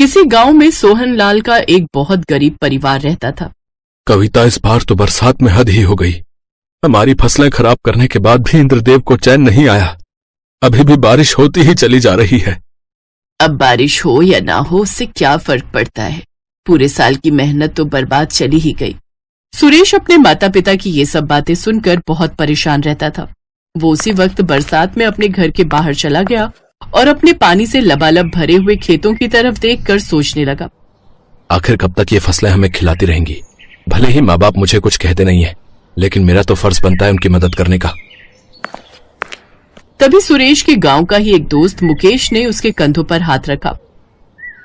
किसी गांव में सोहन लाल का एक बहुत गरीब परिवार रहता था। कविता, इस बार तो बरसात में हद ही हो गई। हमारी फसलें खराब करने के बाद भी इंद्रदेव को चैन नहीं आया। अभी भी बारिश होती ही चली जा रही है। अब बारिश हो या ना हो उससे क्या फर्क पड़ता है, पूरे साल की मेहनत तो बर्बाद चली ही गई। सुरेश अपने माता पिता की ये सब बातें सुनकर बहुत परेशान रहता था। वो उसी वक्त बरसात में अपने घर के बाहर चला गया और अपने पानी से लबालब भरे हुए खेतों की तरफ देखकर सोचने लगा, आखिर कब तक ये फसलें हमें खिलाती रहेंगी? भले ही माँ बाप मुझे कुछ कहते नहीं है, लेकिन मेरा तो फर्ज बनता है उनकी मदद करने का। तभी सुरेश के गांव का ही एक दोस्त मुकेश ने उसके कंधों पर हाथ रखा।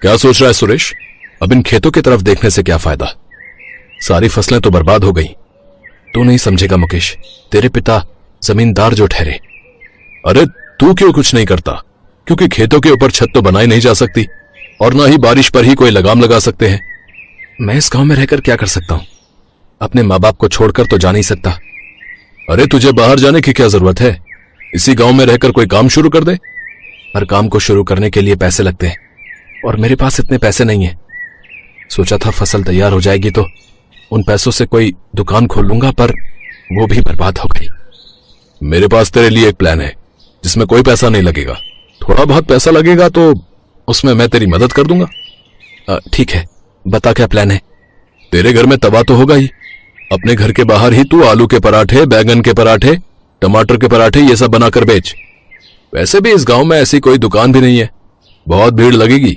क्या सोच रहा है सुरेश? अब इन खेतों की तरफ देखने से क्या फायदा? सारी फसलें तो बर्बाद हो गई। तू नहीं समझेगा मुकेश, तेरे पिता जमींदार जो ठहरे। अरे तू क्यों कुछ नहीं करता? क्योंकि खेतों के ऊपर छत तो बनाई नहीं जा सकती और ना ही बारिश पर ही कोई लगाम लगा सकते हैं। मैं इस गांव में रहकर क्या कर सकता हूं? अपने माँ बाप को छोड़कर तो जा नहीं सकता। अरे तुझे बाहर जाने की क्या जरूरत है? इसी गांव में रहकर कोई काम शुरू कर दे। हर काम को शुरू करने के लिए पैसे लगते हैं और मेरे पास इतने पैसे नहीं है। सोचा था फसल तैयार हो जाएगी तो उन पैसों से कोई दुकान खोल लूंगा, पर वो भी बर्बाद हो गई। मेरे पास तेरे लिए एक प्लान है जिसमें कोई पैसा नहीं लगेगा। थोड़ा बहुत पैसा लगेगा तो उसमें मैं तेरी मदद कर दूंगा। ठीक है, बता क्या प्लान है? तेरे घर में तवा तो होगा ही। अपने घर के बाहर ही तू आलू के पराठे, बैगन के पराठे, टमाटर के पराठे ये सब बनाकर बेच। वैसे भी इस गांव में ऐसी कोई दुकान भी नहीं है, बहुत भीड़ लगेगी।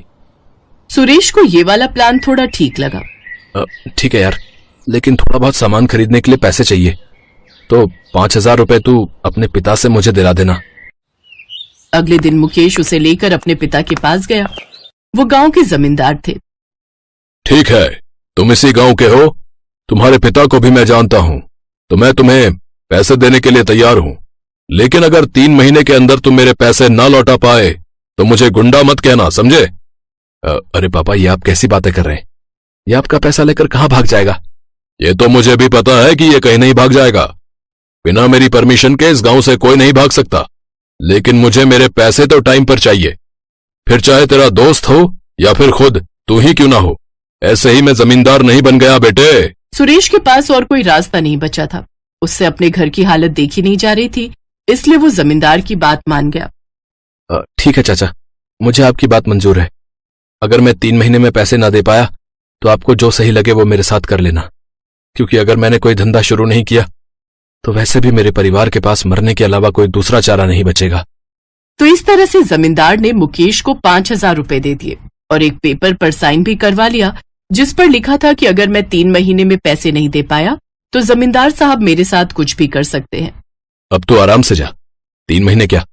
सुरेश को ये वाला प्लान थोड़ा ठीक लगा। ठीक है यार, लेकिन थोड़ा बहुत सामान खरीदने के लिए पैसे चाहिए, तो 5,000 रुपए तू अपने पिता से मुझे दिला देना। अगले दिन मुकेश उसे लेकर अपने पिता के पास गया। वो गांव के जमींदार थे। ठीक है, तुम इसी गांव के हो, तुम्हारे पिता को भी मैं जानता हूं, तो मैं तुम्हें पैसे देने के लिए तैयार हूं। लेकिन अगर 3 महीने के अंदर तुम मेरे पैसे ना लौटा पाए तो मुझे गुंडा मत कहना, समझे? अरे पापा, ये आप कैसी बातें कर रहे हैं? ये आपका पैसा लेकर कहां भाग जाएगा? ये तो मुझे भी पता है कि ये कहीं नहीं भाग जाएगा। बिना मेरी परमिशन के इस गांव से कोई नहीं भाग सकता, लेकिन मुझे मेरे पैसे तो टाइम पर चाहिए। फिर चाहे तेरा दोस्त हो या फिर खुद तू ही क्यों ना हो, ऐसे ही मैं जमींदार नहीं बन गया बेटे। सुरेश के पास और कोई रास्ता नहीं बचा था। उससे अपने घर की हालत देखी नहीं जा रही थी, इसलिए वो जमींदार की बात मान गया। ठीक है चाचा, मुझे आपकी बात मंजूर है। अगर मैं 3 महीने में पैसे ना दे पाया तो आपको जो सही लगे वो मेरे साथ कर लेना, क्योंकि अगर मैंने कोई धंधा शुरू नहीं किया तो वैसे भी मेरे परिवार के पास मरने के अलावा कोई दूसरा चारा नहीं बचेगा। तो इस तरह से जमींदार ने मुकेश को 5,000 रुपए दे दिए और एक पेपर पर साइन भी करवा लिया, जिस पर लिखा था कि अगर मैं 3 महीने में पैसे नहीं दे पाया तो जमींदार साहब मेरे साथ कुछ भी कर सकते हैं। अब तू आराम से जा। 3 महीने क्या,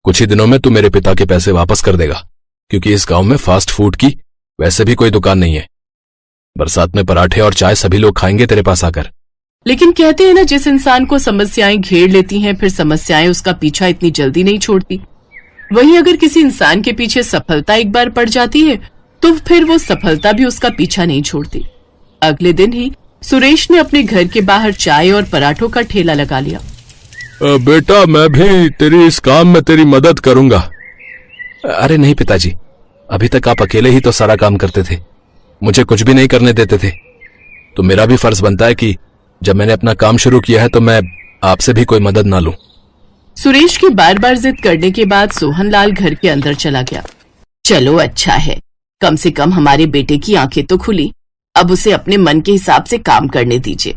कुछ ही दिनों में तू मेरे पिता के पैसे वापस कर देगा, क्योंकि इस गांव में फास्ट फूड की वैसे भी कोई दुकान नहीं है। बरसात में पराठे और चाय सभी लोग खाएंगे तेरे पास आकर। लेकिन कहते हैं ना, जिस इंसान को समस्याएं घेर लेती हैं फिर समस्याएं उसका पीछा इतनी जल्दी नहीं छोड़ती। वहीं अगर किसी इंसान के पीछे सफलता एक बार पड़ जाती है तो फिर वो सफलता भी उसका पीछा नहीं छोड़ती। अगले दिन ही सुरेश ने अपने घर के बाहर चाय और पराठों का ठेला लगा लिया। बेटा, मैं भी तेरी इस काम में तेरी मदद करूंगा। अरे नहीं पिताजी, अभी तक आप अकेले ही तो सारा काम करते थे, मुझे कुछ भी नहीं करने देते थे। तो मेरा भी फर्ज बनता है कि जब मैंने अपना काम शुरू किया है तो मैं आपसे भी कोई मदद ना लूं। सुरेश की बार बार जिद करने के बाद सोहन लाल घर के अंदर चला गया। चलो अच्छा है, कम से कम हमारे बेटे की आंखें तो खुली। अब उसे अपने मन के हिसाब से काम करने दीजिए।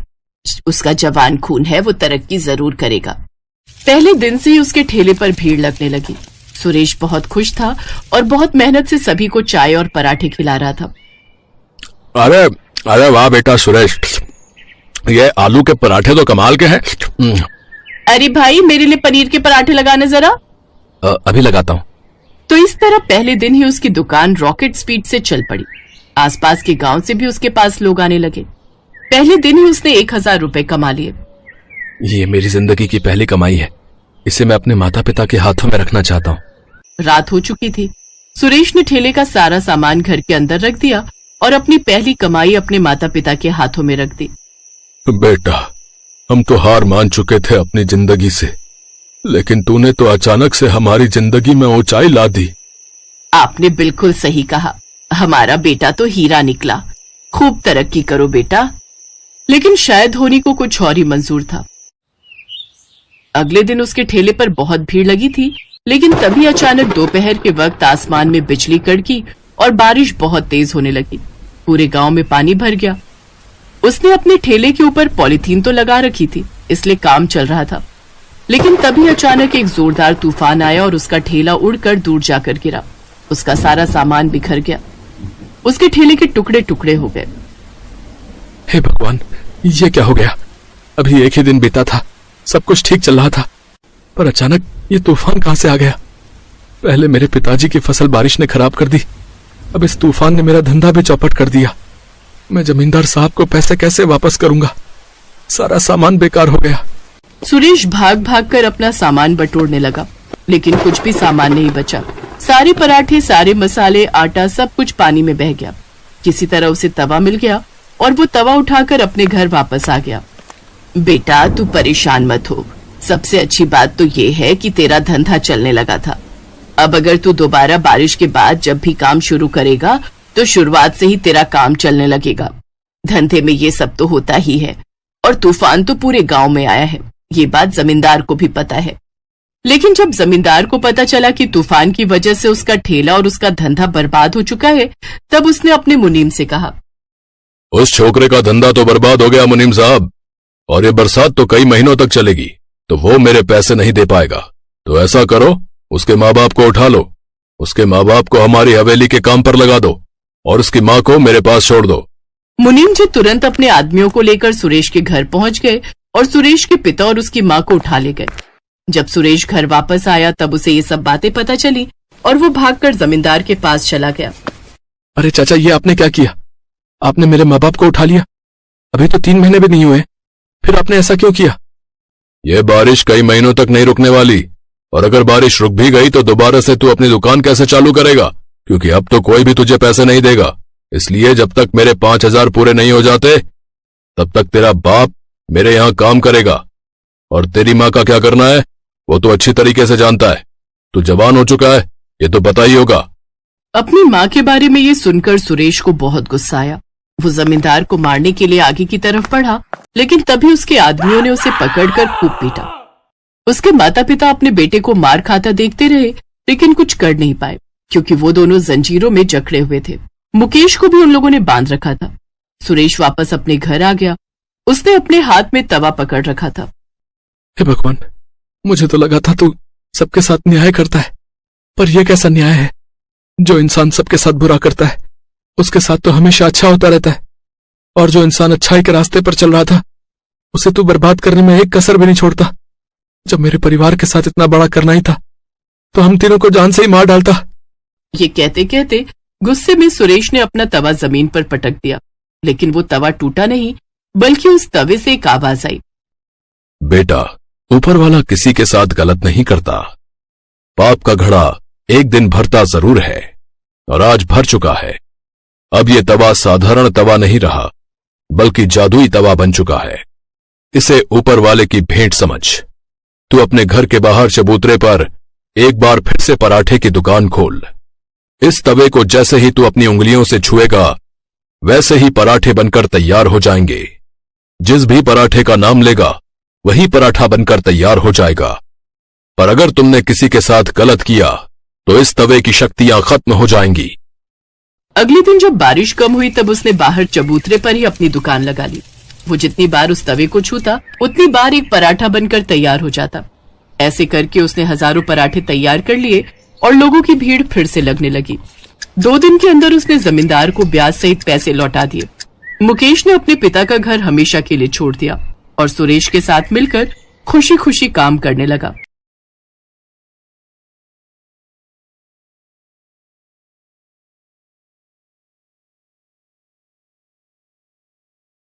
उसका जवान खून है, वो तरक्की जरूर करेगा। पहले दिन से ही उसके ठेले पर भीड़ लगने लगी। सुरेश बहुत खुश था और बहुत मेहनत से सभी को चाय और पराठे खिला रहा था। अरे अरे वाह बेटा सुरेश, ये आलू के पराठे तो कमाल के हैं। अरे भाई, मेरे लिए पनीर के पराठे लगाना जरा। अभी लगाता हूँ। तो इस तरह पहले दिन ही उसकी दुकान रॉकेट स्पीड से चल पड़ी। आसपास के गांव से भी उसके पास लोग आने लगे। पहले दिन ही उसने 1,000 रुपए कमा लिए। ये मेरी जिंदगी की पहली कमाई है, इसे मैं अपने माता पिता के हाथों में रखना चाहता हूँ। रात हो चुकी थी। सुरेश ने ठेले का सारा सामान घर के अंदर रख दिया और अपनी पहली कमाई अपने माता पिता के हाथों में रख दी। बेटा, हम तो हार मान चुके थे अपनी जिंदगी से, लेकिन तूने तो अचानक से हमारी जिंदगी में ऊंचाई ला दी। आपने बिल्कुल सही कहा। हमारा बेटा तो हीरा निकला, खूब तरक्की करो बेटा। लेकिन शायद धोनी को कुछ और ही मंजूर था। अगले दिन उसके ठेले पर बहुत भीड़ लगी थी, लेकिन तभी अचानक दोपहर के वक्त आसमान में बिजली कड़की और बारिश बहुत तेज होने लगी। पूरे गांव में पानी भर गया। उसने अपने ठेले के ऊपर पॉलीथीन तो लगा रखी थी, इसलिए काम चल रहा था। लेकिन तभी अचानक एक जोरदार तूफान आया और उसका ठेला उड़कर दूर जाकर गिरा। उसका सारा सामान बिखर गया। उसके ठेले के टुकड़े टुकड़े हो गए। हे भगवान, ये क्या हो गया? अभी एक ही दिन बीता था, सब कुछ ठीक चल रहा था, पर अचानक ये तूफान कहां से आ गया? पहले मेरे पिताजी की फसल बारिश ने खराब कर दी, अब इस तूफान ने मेरा धंधा भी चौपट कर दिया। मैं जमींदार साहब को पैसे कैसे वापस करूंगा? सारा सामान बेकार हो गया। सुरेश भाग भाग कर अपना सामान बटोरने लगा, लेकिन कुछ भी सामान नहीं बचा। सारे पराठे, सारे मसाले, आटा, सब कुछ पानी में बह गया। किसी तरह उसे तवा मिल गया और वो तवा उठाकर अपने घर वापस आ गया। बेटा, तू परेशान मत हो। सबसे अच्छी बात तो ये है कि तेरा धंधा चलने लगा था। अब अगर तू दोबारा बारिश के बाद जब भी काम शुरू करेगा तो शुरुआत से ही तेरा काम चलने लगेगा। धंधे में ये सब तो होता ही है, और तूफान तो पूरे गांव में आया है। ये बात जमींदार को भी पता है। लेकिन जब जमींदार को पता चला कि तूफान की वजह से उसका ठेला और उसका धंधा बर्बाद हो चुका है, तब उसने अपने मुनीम से कहा, उस छोकरे का धंधा तो बर्बाद हो गया मुनीम साहब, और ये बरसात तो कई महीनों तक चलेगी, तो वो मेरे पैसे नहीं दे पाएगा। तो ऐसा करो, उसके माँ बाप को उठा लो, उसके माँ बाप को हमारी हवेली के काम पर लगा दो और उसकी माँ को मेरे पास छोड़ दो। मुनीम जी तुरंत अपने आदमियों को लेकर सुरेश के घर पहुंच गए और सुरेश के पिता और उसकी माँ को उठा ले गए। जब सुरेश घर वापस आया तब उसे ये सब बातें पता चली और वो भागकर जमींदार के पास चला गया। अरे चाचा, ये आपने क्या किया? आपने मेरे माँ बाप को उठा लिया। अभी तो 3 महीने भी नहीं हुए, फिर आपने ऐसा क्यों किया? ये बारिश कई महीनों तक नहीं रुकने वाली, और अगर बारिश रुक भी गई तो दोबारा से तू अपनी दुकान कैसे चालू करेगा? क्योंकि अब तो कोई भी तुझे पैसे नहीं देगा। इसलिए जब तक मेरे 5,000 पूरे नहीं हो जाते तब तक तेरा बाप मेरे यहाँ काम करेगा। और तेरी माँ का क्या करना है वो तो अच्छी तरीके से जानता है। तू जवान हो चुका है, ये तो पता ही होगा। अपनी माँ के बारे में ये सुनकर सुरेश को बहुत गुस्सा आया। वो जमींदार को मारने के लिए आगे की तरफ बढ़ा, लेकिन तभी उसके आदमियों ने उसे पकड़कर खूब पीटा। उसके माता पिता अपने बेटे को मार खाता देखते रहे, लेकिन कुछ कर नहीं पाए, क्योंकि वो दोनों जंजीरों में जकड़े हुए थे। मुकेश को भी उन लोगों ने बांध रखा था। सुरेश वापस अपने घर आ गया। उसने अपने हाथ में तवा पकड़ रखा था। हे भगवान, मुझे तो लगा था तू सबके साथ न्याय करता है, पर यह कैसा न्याय है? जो इंसान सबके साथ बुरा करता है उसके साथ तो हमेशा अच्छा होता रहता है, और जो इंसान अच्छाई के रास्ते पर चल रहा था उसे तू बर्बाद करने में एक कसर भी नहीं छोड़ता। जब मेरे परिवार के साथ इतना बड़ा करना ही था तो हम तीनों को जान से ही मार डालता। ये कहते कहते गुस्से में सुरेश ने अपना तवा जमीन पर पटक दिया, लेकिन वो तवा टूटा नहीं, बल्कि उस तवे से एक आवाज आई, बेटा, ऊपर वाला किसी के साथ गलत नहीं करता। पाप का घड़ा एक दिन भरता जरूर है, और आज भर चुका है। अब ये तवा साधारण तवा नहीं रहा, बल्कि जादुई तवा बन चुका है। इसे ऊपर वाले की भेंट समझ। तू अपने घर के बाहर चबूतरे पर एक बार फिर से पराठे की दुकान खोल। इस तवे को जैसे ही तू अपनी उंगलियों से छुएगा वैसे ही पराठे बनकर तैयार हो जाएंगे। जिस भी पराठे का नाम लेगा वही पराठा बनकर तैयार हो जाएगा। पर अगर तुमने किसी के साथ गलत किया तो इस तवे की शक्तियां खत्म हो जाएंगी। अगले दिन जब बारिश कम हुई तब उसने बाहर चबूतरे पर ही अपनी दुकान लगा ली। वो जितनी बार उस तवे को छूता उतनी बार एक पराठा बनकर तैयार हो जाता। ऐसे करके उसने हजारों पराठे तैयार कर लिए और लोगों की भीड़ फिर से लगने लगी। 2 दिन के अंदर उसने जमींदार को ब्याज सहित पैसे लौटा दिए। मुकेश ने अपने पिता का घर हमेशा के लिए छोड़ दिया और सुरेश के साथ मिलकर खुशी खुशी काम करने लगा।